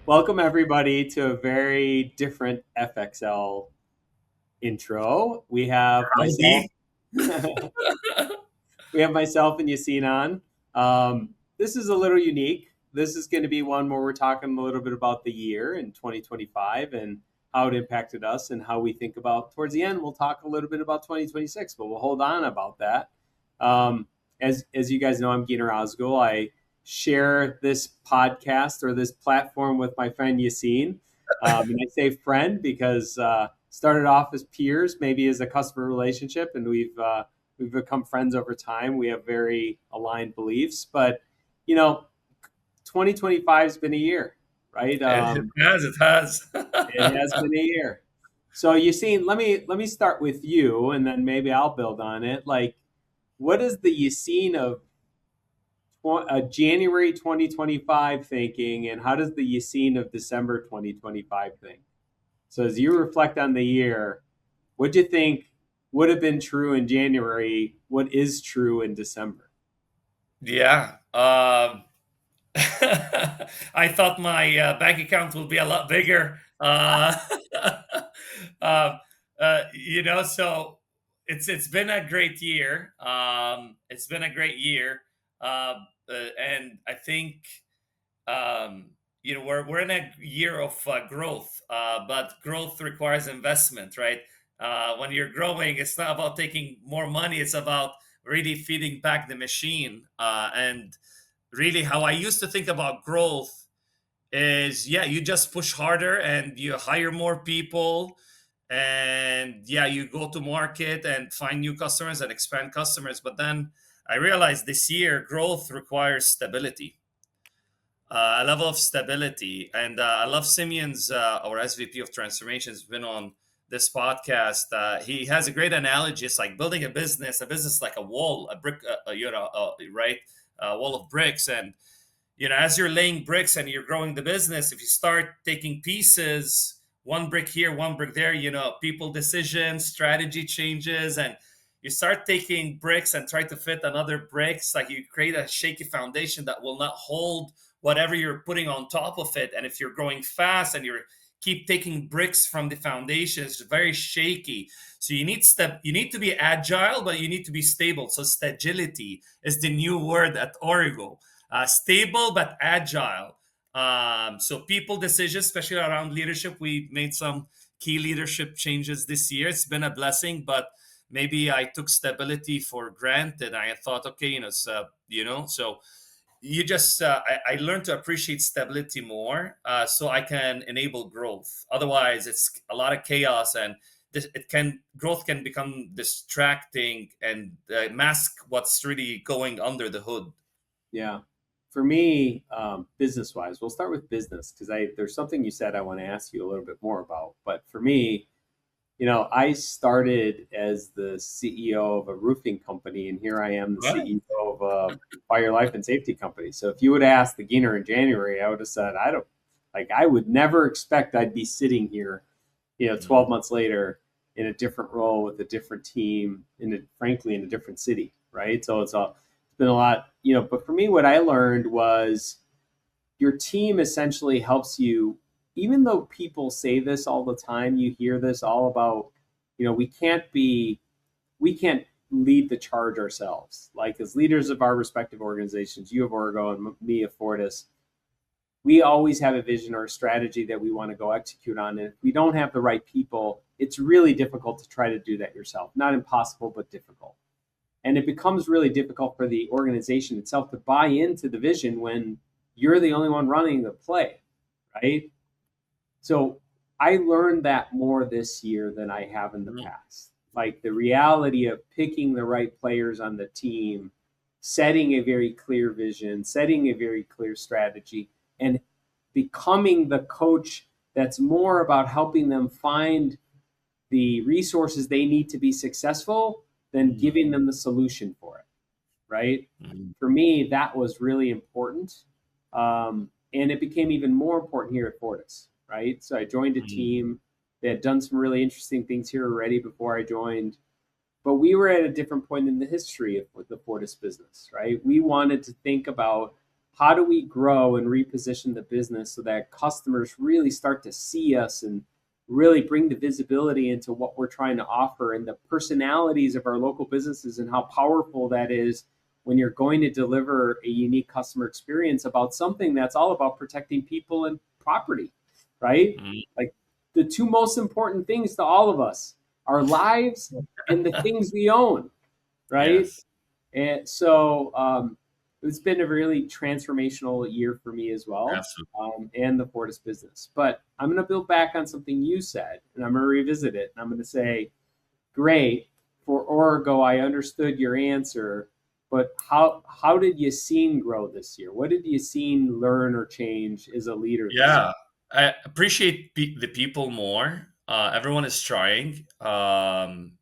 Welcome everybody to a very different FXL intro. We have myself, Howdy. we have myself and Yassin on. This is a little unique. This is going to be one where we're talking a little bit about the year in 2025 and how it impacted us and how we think about. Towards the end, we'll talk a little bit about 2026, but we'll hold on about that. As you guys know, I'm Gyner Ozgul. I share this podcast or this platform with my friend Yassin. And I say friend because started off as peers, maybe as a customer relationship, and we've become friends over time. We have very aligned beliefs, but you know, 2025 has been a year, right? It has. It has been a year. So Yassin, let me start with you, and then maybe I'll build on it. Like, what is the Yassin of January 2025 thinking, and how does the Yassin of December 2025 think? So as you reflect on the year, what do you think would have been true in January? What is true in December? Yeah. I thought my bank account would be a lot bigger. Um, so it's been a great year. It's been a great year, and I think we're in a year of growth, but growth requires investment, right? When you're growing, it's not about taking more money; it's about really feeding back the machine. And really, how I used to think about growth is, yeah, you just push harder and you hire more people, and yeah, you go to market and find new customers and expand customers. But then I realized this year, growth requires stability, a level of stability. And I love Simeon's, our SVP of transformation, has been on this podcast. He has a great analogy. It's like building a business like a wall, a brick, right? A wall of bricks. And, as you're laying bricks and you're growing the business, if you start taking pieces, one brick here, one brick there, people decisions, strategy changes, and you start taking bricks and try to fit another bricks, like you create a shaky foundation that will not hold whatever you're putting on top of it. And if you're growing fast and you're keep taking bricks from the foundation, it's very shaky. So you need to be agile, but you need to be stable. So stagility is the new word at Origo. Stable but agile. So people decisions, especially around leadership, we made some key leadership changes this year. It's been a blessing, but maybe I took stability for granted. I thought, okay, so you just I learned to appreciate stability more, so I can enable growth. Otherwise, it's a lot of chaos, and growth can become distracting and mask what's really going under the hood. Yeah. For me, business wise, we'll start with business because there's something you said I want to ask you a little bit more about. But for me, I started as the CEO of a roofing company, and here I am, the Right. CEO of a fire life and safety company. So if you would ask the Geener in January, I would have said, I would never expect I'd be sitting here, 12 months later in a different role with a different team, frankly, in a different city, right? So it's been a lot, but for me, what I learned was your team essentially helps you, even though people say this all the time, you hear this all about, we can't lead the charge ourselves. Like, as leaders of our respective organizations, you of Origo and me of Fortis, we always have a vision or a strategy that we want to go execute on. And if we don't have the right people, it's really difficult to try to do that yourself. Not impossible, but difficult. And it becomes really difficult for the organization itself to buy into the vision when you're the only one running the play, right? So I learned that more this year than I have in the Mhm. past. Like, the reality of picking the right players on the team, setting a very clear vision, setting a very clear strategy, and becoming the coach that's more about helping them find the resources they need to be successful than giving them the solution for it, right? Mhm. For me, that was really important. And it became even more important here at Fortis, right? So I joined a Mhm. team that had done some really interesting things here already before I joined. But we were at a different point in the history of the Fortis business, right? We wanted to think about how do we grow and reposition the business so that customers really start to see us and really bring the visibility into what we're trying to offer and the personalities of our local businesses and how powerful that is when you're going to deliver a unique customer experience about something that's all about protecting people and property, right? Mhm. Like the two most important things to all of us, our lives and the things we own, right? Yes, And so it's been a really transformational year for me as well, absolutely. and the Fortis business. But I'm going to build back on something you said, and I'm going to revisit it. And I'm going to say, great, for Origo, I understood your answer, but how did Yassin grow this year? What did Yassin learn or change as a leader this year? Yeah, I appreciate the people more. Everyone is trying, and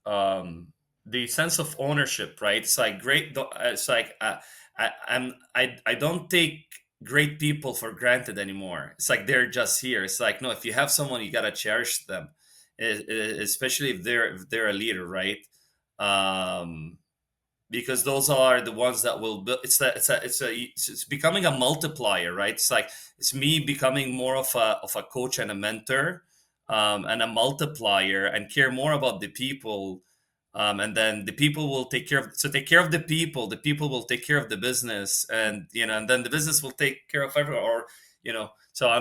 um, the sense of ownership, right? It's like great. It's like I don't take great people for granted anymore. It's like they're just here. It's like no, if you have someone, you gotta cherish them, especially if they're a leader, right? Um, because those are the ones that will build. It's becoming a multiplier, right? It's like it's me becoming more of a coach and a mentor, and a multiplier, and care more about the people, and then the people will take care of. So take care of the people. The people will take care of the business, and and then the business will take care of everyone. Or so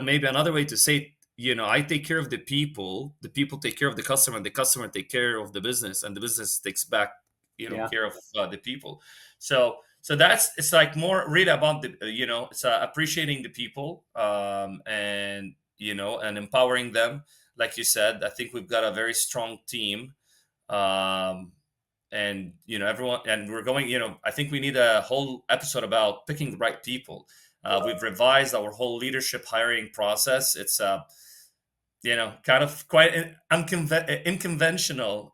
maybe another way to say it, I take care of the people. The people take care of the customer, and the customer take care of the business, and the business takes back Yeah, care of the people. So that's it's like more really about the it's appreciating the people, and and empowering them. Like you said, I think we've got a very strong team, um and everyone, and we're going, I think we need a whole episode about picking the right people. We've revised our whole leadership hiring process. It's kind of quite an unconventional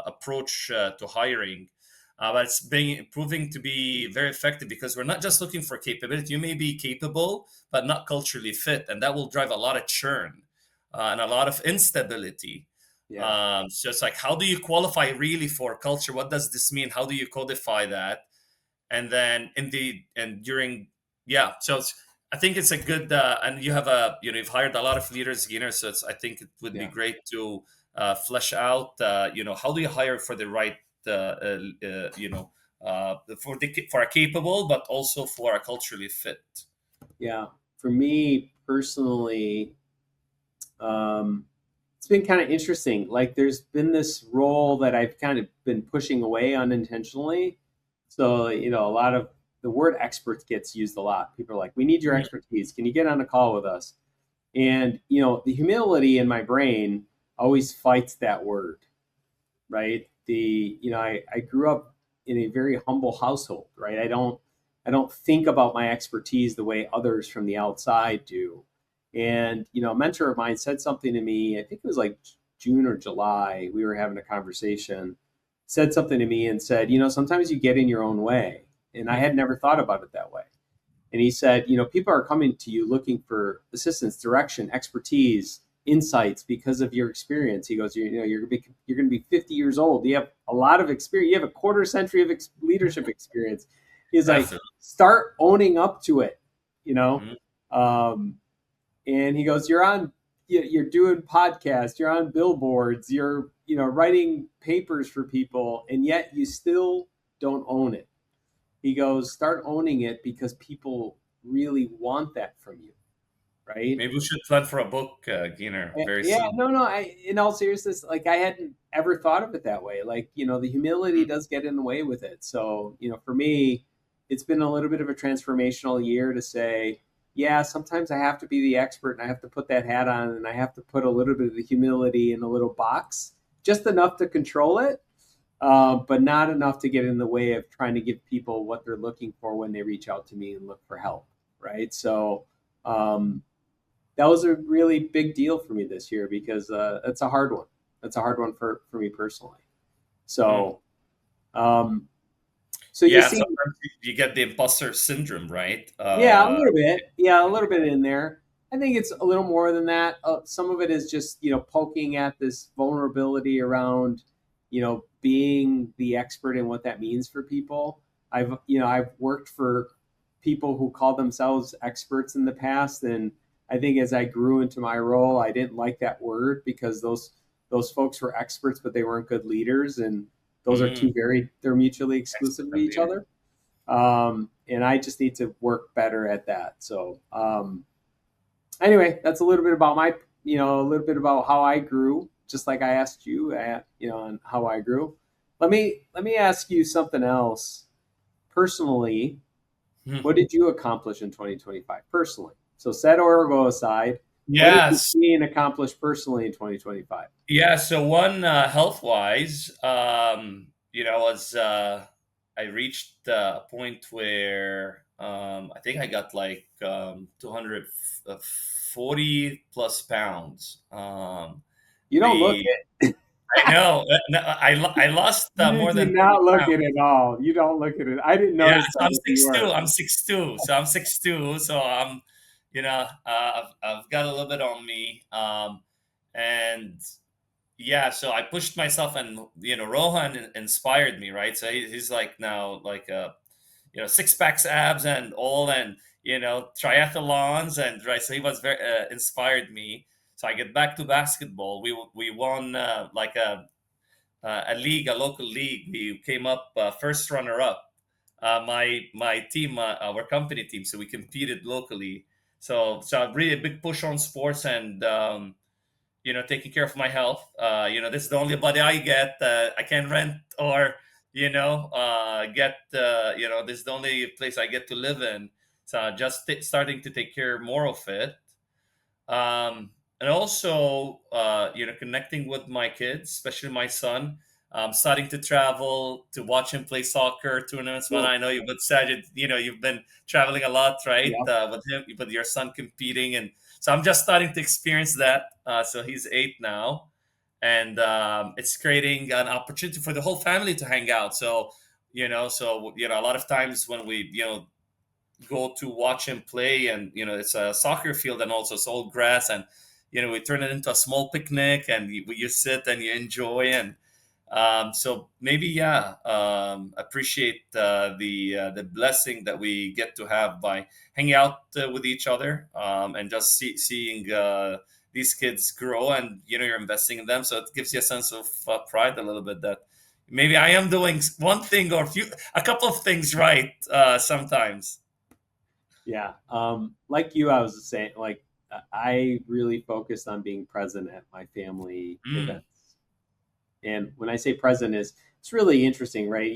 approach to hiring, but it's being proving to be very effective because we're not just looking for capability. You may be capable, but not culturally fit, and that will drive a lot of churn, and a lot of instability. yeah, So it's like, how do you qualify really for culture? What does this mean? How do you codify that? And then during, yeah, so I think it's a good, and you have you've hired a lot of leaders, so I think it would be yeah. great to flesh out, how do you hire for the right, for a capable but also for a culturally fit. Yeah. For me personally, um, it's been kind of interesting. Like there's been this role that I've kind of been pushing away unintentionally. So, a lot of the word experts gets used a lot. People are like, we need your Mhm. expertise. Can you get on a call with us? And, the humility in my brain always fights that word, right? I grew up in a very humble household, right? I don't think about my expertise the way others from the outside do. And, a mentor of mine said something to me, I think it was like June or July, we were having a conversation, said something to me and said, sometimes you get in your own way. And I had never thought about it that way. And he said, people are coming to you looking for assistance, direction, expertise, insights because of your experience. He goes, you're going to be 50 years old. You have a lot of experience. You have a quarter century of leadership experience. He's like, Absolutely. start owning up to it, you know? Mhm. Um, and he goes, you're doing podcasts, you're on billboards, you're, writing papers for people, and yet you still don't own it. He goes, start owning it because people really want that from you, right? Maybe we should plan for a book, Gyner, very Yeah, soon. no. In all seriousness, like I hadn't ever thought of it that way. Like, the humility Mhm. does get in the way with it. So, for me, it's been a little bit of a transformational year to say, yeah, sometimes I have to be the expert and I have to put that hat on and I have to put a little bit of the humility in a little box, just enough to control it, but not enough to get in the way of trying to give people what they're looking for when they reach out to me and look for help, right? So um, that was a really big deal for me this year because it's a hard one. That's a hard one for me personally. Mm. So, um, so you Yeah, see, sometimes you get the imposter syndrome, right? yeah, a little bit, yeah, a little bit in there. I think it's a little more than that. Some of it is just poking at this vulnerability around being the expert in what that means for people. I've worked for people who call themselves experts in the past, and I think as I grew into my role, I didn't like that word because those folks were experts, but they weren't good leaders, and those are Mm, they're mutually exclusive of excellent each leader. other. And I just need to work better at that. So anyway, that's a little bit about a little bit about how I grew, just like I asked you, on how I grew. Let me ask you something else. Personally, Hmm. what did you accomplish in 2025 personally? So set Origo aside. What did you Yes. see and accomplish personally in 2025? Yeah. So one health wise, was I reached a point where I think I got like 240 plus pounds. You don't look The it. I know no, I lost You more do than not 30 look pounds. it at all. You don't look at it. I didn't Yeah, notice so that I'm if you six were. two. I'm 6'2". So I'm 6'2". So I've got a little bit on me. And yeah, so I pushed myself, and Rohan inspired me, right? So he's like now like six packs, abs, and all, and triathlons, and right. So he was very inspired me. So I get back to basketball. We won like a league, a local league. We came up first runner up. My team, our company team. So we competed locally. So really a big push on sports, and taking care of my health. This is the only body I get. I can rent or get. This is the only place I get to live in. So just starting to take care more of it. And also connecting with my kids, especially my son. Starting to travel to watch him play soccer tournaments. When Cool. I know you've been Sajid, you've been traveling a lot, right? Yeah. With him, with your son competing, and so I'm just starting to experience that. So he's 8 now, and it's creating an opportunity for the whole family to hang out. A lot of times when we go to watch him play, and it's a soccer field, and also it's all grass, and we turn it into a small picnic, and you sit and you enjoy. And so maybe, yeah, appreciate the blessing that we get to have by hanging out with each other, and just seeing these kids grow, and you're investing in them, so it gives you a sense of pride a little bit that maybe I am doing one thing or a couple of things right sometimes. Yeah. Like you, I was saying, like, I really focused on being present at my family Mm, events. And when I say present it's really interesting, right?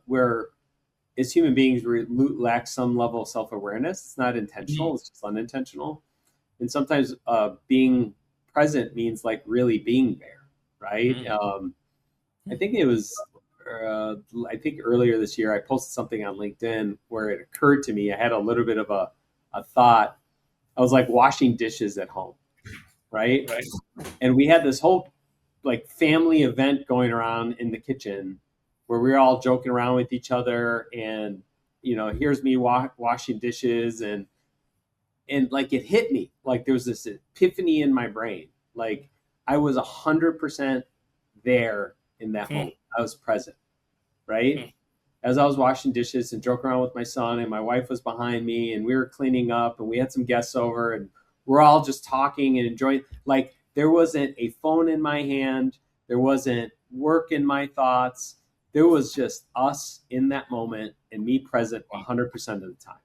Where as human beings, we lack some level of self-awareness. It's not mm, intentional. It's just unintentional. And sometimes being present means like really being there, right? mm, I mm, think it was, I think earlier this year, I posted something on LinkedIn where it occurred to me. I had a little bit of a thought. I was like washing dishes at home, right? right. And we had this whole like family event going around in the kitchen where we were all joking around with each other. And, here's me washing dishes. And like it hit me like there was this epiphany in my brain. Like I was 100% there in that Hmm, moment. I was present, right? hmm, As I was washing dishes and joking around with my son, and my wife was behind me, and we were cleaning up, and we had some guests over, and we're all just talking and enjoying. Like there wasn't a phone in my hand, there wasn't work in my thoughts. There was just us in that moment and me present hmm. 100% of the time,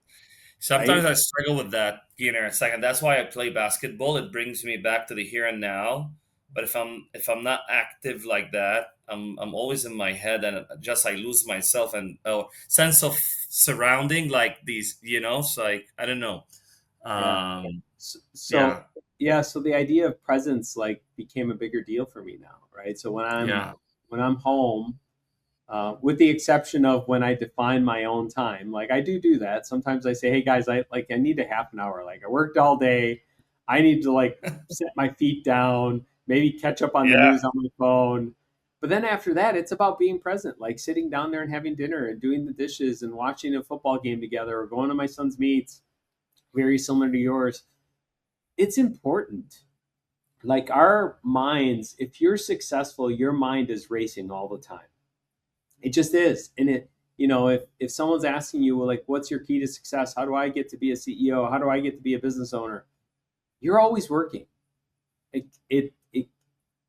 Sometimes right? I struggle with that, Gyner. Second, that's why I play basketball. It brings me back to the here and now. But if I'm not active like that, I'm always in my head, and just I lose myself, and sense of surrounding, like these. It's like I don't know. Yeah. Um, So yeah, yeah, so the idea of presence like became a bigger deal for me now, right? So yeah. when I'm home, with the exception of when I define my own time. Like I do that. Sometimes I say, "Hey guys, I need a half an hour. Like I worked all day. I need to like set my feet down, maybe catch up on the Yeah. news on my phone." But then after that, it's about being present, like sitting down there and having dinner and doing the dishes and watching a football game together or going to my son's meets, very similar to yours. It's important. like our minds, if you're successful, your mind is racing all the time. It just is. And it, if someone's asking you, well, like, what's your key to success? How do I get to be a CEO? How do I get to be a business owner? You're always working. It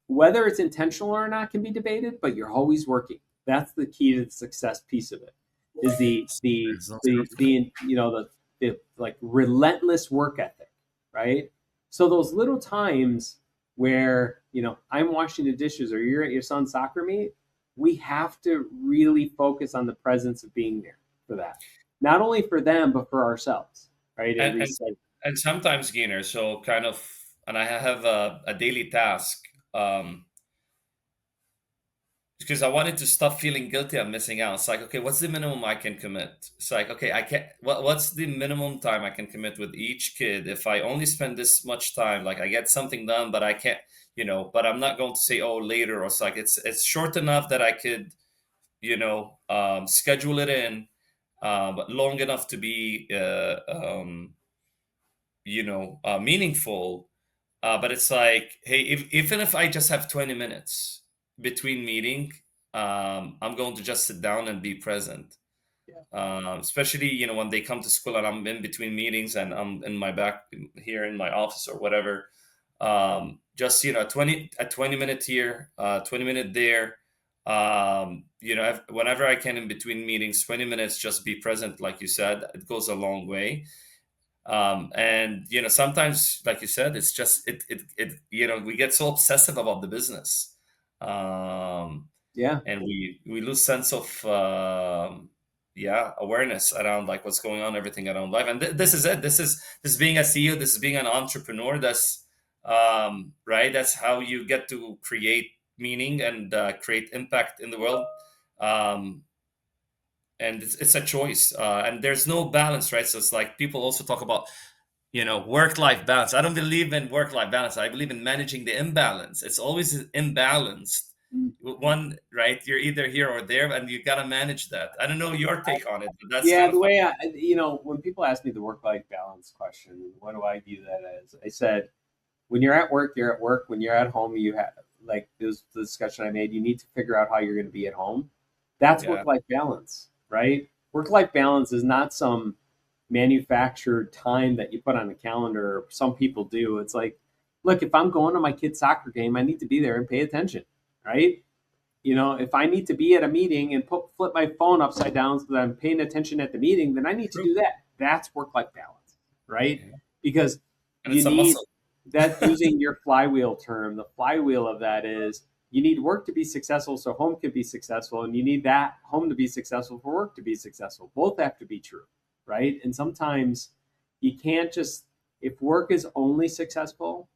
whether it's intentional or not can be debated, but you're always working. That's the key to the success piece of it. Is Sounds good. the like relentless work ethic, right? So those little times where I'm washing the dishes or you're at your son's soccer meet, we have to really focus on the presence of being there for that, not only for them but for ourselves, right? And And and reset. and sometimes, Gainer, so kind of, and I have a daily task. Because I wanted to stop feeling guilty I'm missing out. It's like, okay, what's the minimum I can commit? It's like, okay, I can't. What's the minimum time I can commit with each kid? If I only spend this much time, like I get something done, but I can't, But I'm not going to say, oh, later. Or it's like it's short enough that I could, schedule it in, but long enough to be, meaningful. But it's like, hey, even if I just have 20 minutes between meeting, I'm going to just sit down and be present. Yeah, Especially, when they come to school and I'm in between meetings and I'm in my back here in my office or whatever. Just, 20 minute here, 20 minute there. Whenever I can in between meetings, 20 minutes, just be present. Like you said, it goes a long way. And sometimes, like you said, it's just we get so obsessive about the business, um yeah, and we lose sense of awareness around like what's going on, everything around life. And this is it. This is being a CEO, this is being an entrepreneur. That's right. That's how you get to create meaning and create impact in the world. um and it's a choice, and there's no balance, right? So it's like people also talk about work-life balance. I don't believe in work-life balance. I believe in managing the imbalance. It's always imbalanced. One, right? You're either here or there, and you got to manage that. I don't know your take on it, but that's yeah. kind of The how. way when people ask me the work-life balance question, what do I view that as? I said, when you're at work, you're at work. When you're at home, you have, like, this the discussion I made. You need to figure out how you're going to be at home. That's Yeah, work-life balance, right? Work-life balance is not some manufactured time that you put on a calendar. Some people do. It's like, look, if I'm going to my kid's soccer game, I need to be there and pay attention, right? If I need to be at a meeting and flip my phone upside down so that I'm paying attention at the meeting, then I need to true. do that. That's work-life balance, right? Yeah. Because And you it's a need muscle. that. Using your flywheel term, the flywheel of that is you need work to be successful so home can be successful, and you need that home to be successful for work to be successful. Both have to be true, right? And sometimes you can't just, if work is only successful,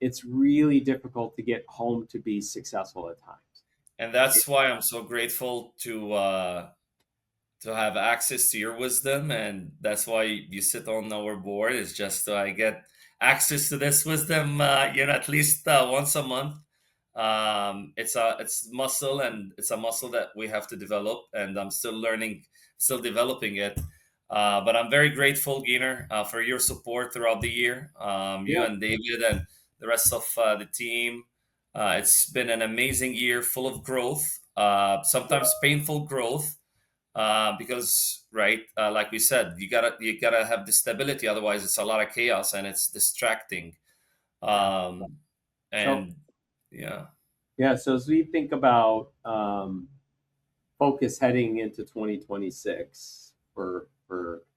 it's really difficult to get home to be successful at times. And that's why I'm so grateful to have access to your wisdom, and that's why you sit on our board, is just so I get access to this wisdom, at least once a month. It's muscle, and it's a muscle that we have to develop, and I'm still learning, still developing it. But I'm very grateful, Giner, for your support throughout the year. You Yeah, and David and the rest of the team. It's been an amazing year, full of growth, sometimes painful growth, because right, like we said, you gotta have the stability, otherwise it's a lot of chaos and it's distracting. yeah. um So and yeah. yeah, so as we think about focus heading into 2026 for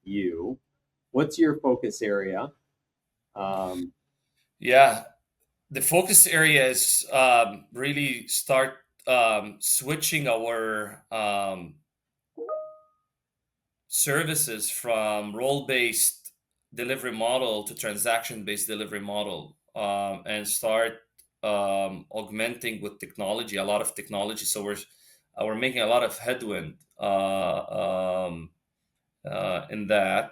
you, what's your focus area? Um, Yeah, the focus area is really start switching our services from role-based delivery model to transaction-based delivery model, and start augmenting with technology, a lot of technology. So we're making a lot of headwind in that.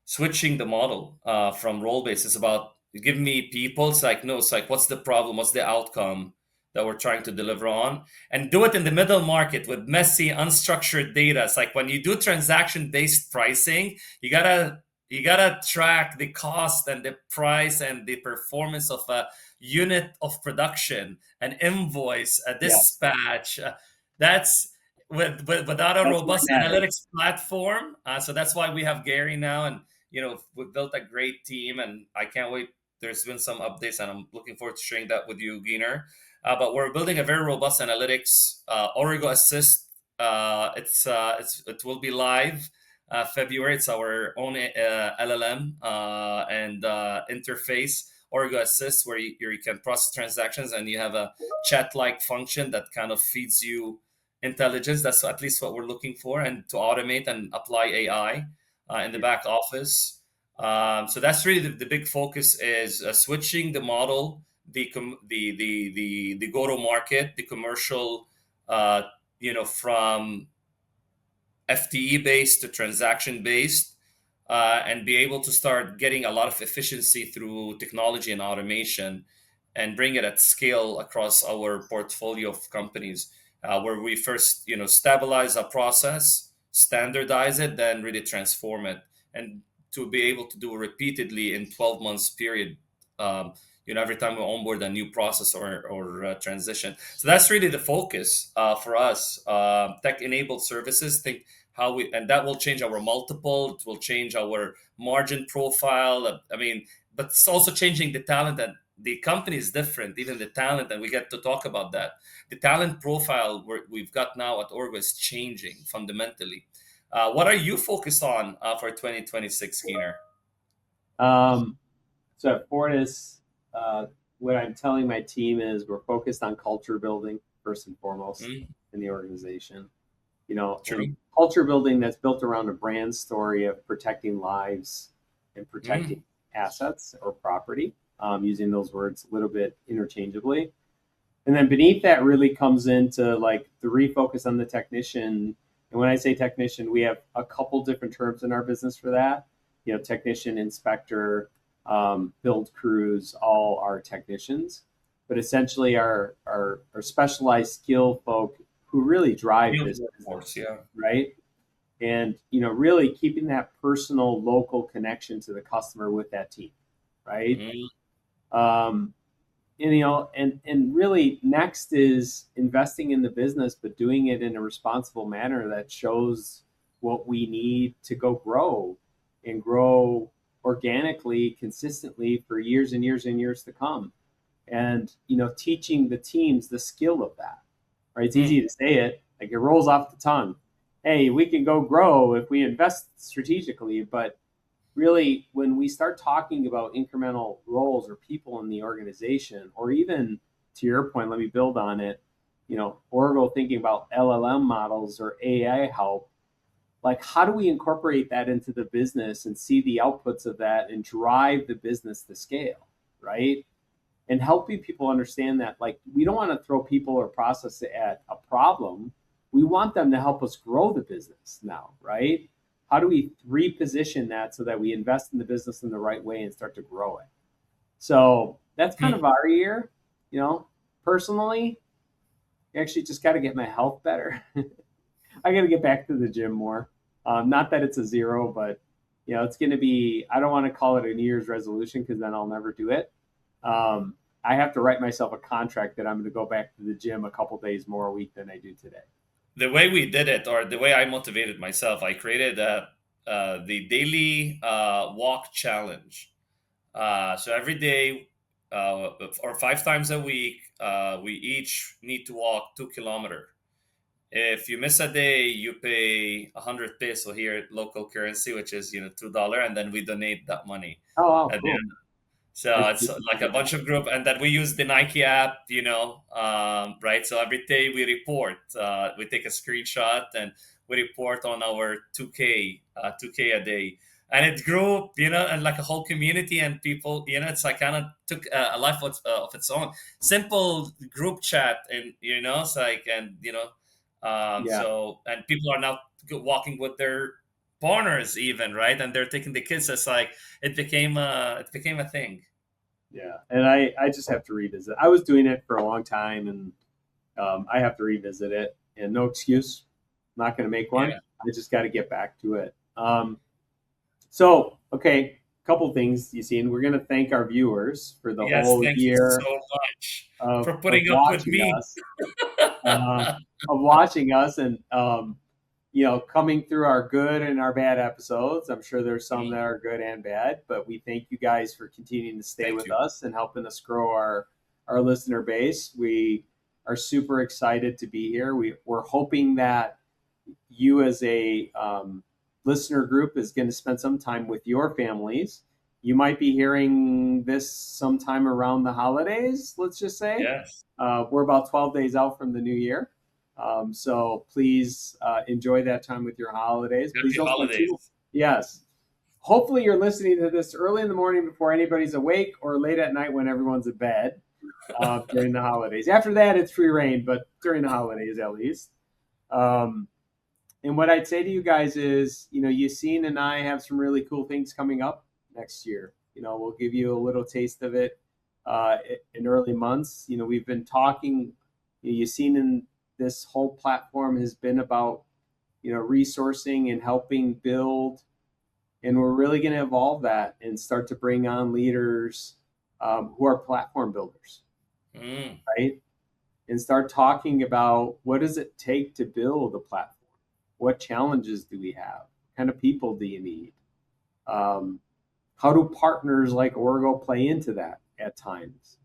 Switching the model from role based is about give me people. It's like, no, it's like, what's the problem? What's the outcome that we're trying to deliver on? And do it in the middle market with messy, unstructured data. It's like when you do transaction based pricing, you gotta You gotta track the cost and the price and the performance of a unit of production, an invoice, a Yes, dispatch. That's without a that's what robust matters. analytics platform. So that's why we have Gary now, and we've built a great team, and I can't wait. There's been some updates, and I'm looking forward to sharing that with you, Gyner. But we're building a very robust analytics. Origo Assist. It will be live February. It's our own LLM and interface, Orgo Assist, where you can process transactions and you have a chat-like function that kind of feeds you intelligence. That's at least what we're looking for, and to automate and apply AI in the Yeah, back office. So that's really the big focus is switching the model, the go-to-market, the commercial, from FTE based to transaction based, and be able to start getting a lot of efficiency through technology and automation and bring it at scale across our portfolio of companies, where we first stabilize a process, standardize it, then really transform it, and to be able to do repeatedly in 12 months period, every time we onboard a new process or transition. So that's really the focus for us. Tech enabled services, think how we, and that will change our multiple, it will change our margin profile. I mean, but it's also changing the talent, and the company is different, even the talent, and we get to talk about that. The talent profile we've got now at Orgo is changing fundamentally. What are you focused on for 2026, Skinner? um, so at Fortis, uh, what I'm telling my team is we're focused on culture building first and foremost Mm, in the organization. And true. culture building that's built around a brand story of protecting lives and protecting Mm, assets or property, using those words a little bit interchangeably. And then beneath that really comes into like the refocus on the technician. And when I say technician, we have a couple different terms in our business for that. Technician, inspector, build crews, all are technicians. But essentially, our specialized skill folk who really drive field this workforce, business, yeah. right? And really keeping that personal, local connection to the customer with that team, right? Mm, Um, and really next is investing in the business, but doing it in a responsible manner that shows what we need to go grow and grow organically, consistently for years and years and years to come. And teaching the teams the skill of that. Right? It's mm, easy to say it, like it rolls off the tongue. Hey, we can go grow if we invest strategically, but really when we start talking about incremental roles or people in the organization, or even to your point, let me build on it, Oracle thinking about LLM models or AI help, like how do we incorporate that into the business and see the outputs of that and drive the business to scale, right? And helping people understand that like we don't want to throw people or process at a problem. We want them to help us grow the business now, right? How do we reposition that so that we invest in the business in the right way and start to grow it? So that's kind mm. of our year. Personally, I actually just got to get my health better. I got to get back to the gym more. Not that it's a zero, but it's going to be. I don't want to call it a New Year's resolution because then I'll never do it. Um, I have to write myself a contract that I'm going to go back to the gym a couple days more a week than I do today. The way we did it, or the way I motivated myself, I created the daily walk challenge. So every day, or 5 times a week, we each need to walk 2 kilometers. If you miss a day, you pay 100 peso here, local currency, which is $2, and then we donate that money Oh, wow, at the cool. end. So That's it's good like to a know. bunch of group, and that we use the Nike app, right? So every day we report, we take a screenshot and we report on our 2K a day, and it grew, and like a whole community and people, it's like kind of took a life of its own. Simple group chat, and it's like, and Yeah, so, and people are now walking with their partners even, right? And they're taking the kids. It's like it became a thing. yeah. And I just have to revisit. I was doing it for a long time, and I have to revisit it. And no excuse, I'm not going to make one. Yeah. I just got to get back to it. So, okay, couple things you seen. We're going to thank our viewers for the Yes, whole thank you year so much of, for putting up with watching me. us, uh, and coming through our good and our bad episodes. I'm sure there's some that are good and bad, but we thank you guys for continuing to stay Thank with you. us and helping us grow our listener base. We are super excited to be here. We're hoping that you as a listener group is going to spend some time with your families. You might be hearing this sometime around the holidays, let's just say. Yes. We're about 12 days out from the new year. So please enjoy that time with your holidays. Please Happy don't spend too. holidays. Yes. Hopefully, you're listening to this early in the morning before anybody's awake or late at night when everyone's in bed during the holidays. After that, it's free reign, but during the holidays at least. Um, and what I'd say to you guys is, Yassine and I have some really cool things coming up next year. We'll give you a little taste of it in early months. We've been talking. Yassine and this whole platform has been about resourcing and helping build, and we're really going to evolve that and start to bring on leaders who are platform builders, Mm. right? And start talking about what does it take to build a platform? What challenges do we have? What kind of people do you need? Um, how do partners like Origo play into that at times?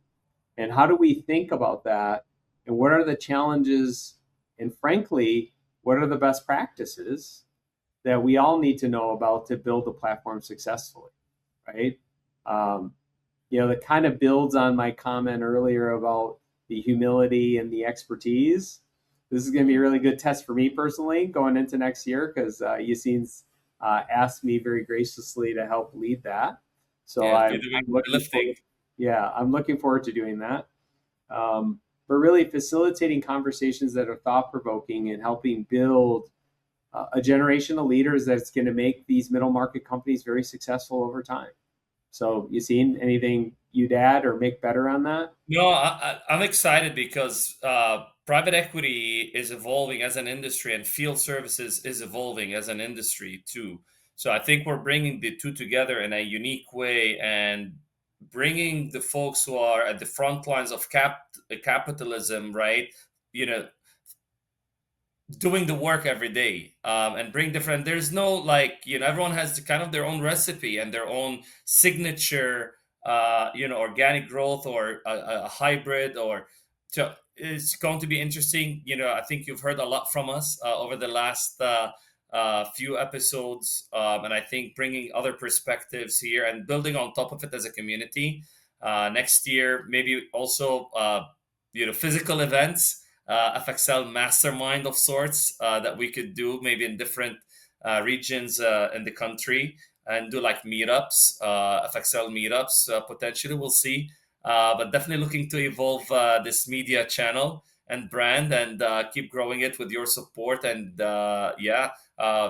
And how do we think about that? And what are the challenges? And frankly, what are the best practices that we all need to know about to build a platform successfully, right? Um, that kind of builds on my comment earlier about the humility and the expertise. This is going to be a really good test for me personally going into next year because Yassine's asked me very graciously to help lead that. So Yes, I'm, you're doing I'm the looking lifting. forward. Yeah, I'm looking forward to doing that. But really facilitating conversations that are thought provoking and helping build a generation of leaders that's going to make these middle market companies very successful over time. So, you seen anything you'd add or make better on that? No, I'm excited because private equity is evolving as an industry, and field services is evolving as an industry too. So I think we're bringing the two together in a unique way, and bringing the folks who are at the front lines of capitalism, right? You know, doing the work every day, and bring different. There's no, like, everyone has kind of their own recipe and their own signature, organic growth or a hybrid. Or so it's going to be interesting. I think you've heard a lot from us over the last few episodes, and I think bringing other perspectives here and building on top of it as a community. Next year maybe also physical events, FXL mastermind of sorts, that we could do maybe in different regions in the country, and do like meetups, FXL meetups, potentially. We'll see. But definitely looking to evolve this media channel and brand, and keep growing it with your support. And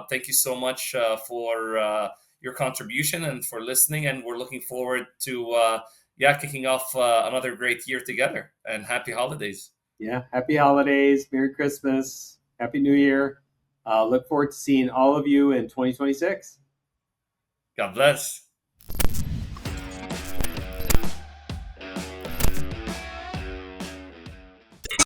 thank you so much for your contribution and for listening. And we're looking forward to kicking off another great year together. And happy holidays. Yeah. Happy holidays. Merry Christmas. Happy New Year. Look forward to seeing all of you in 2026. God bless.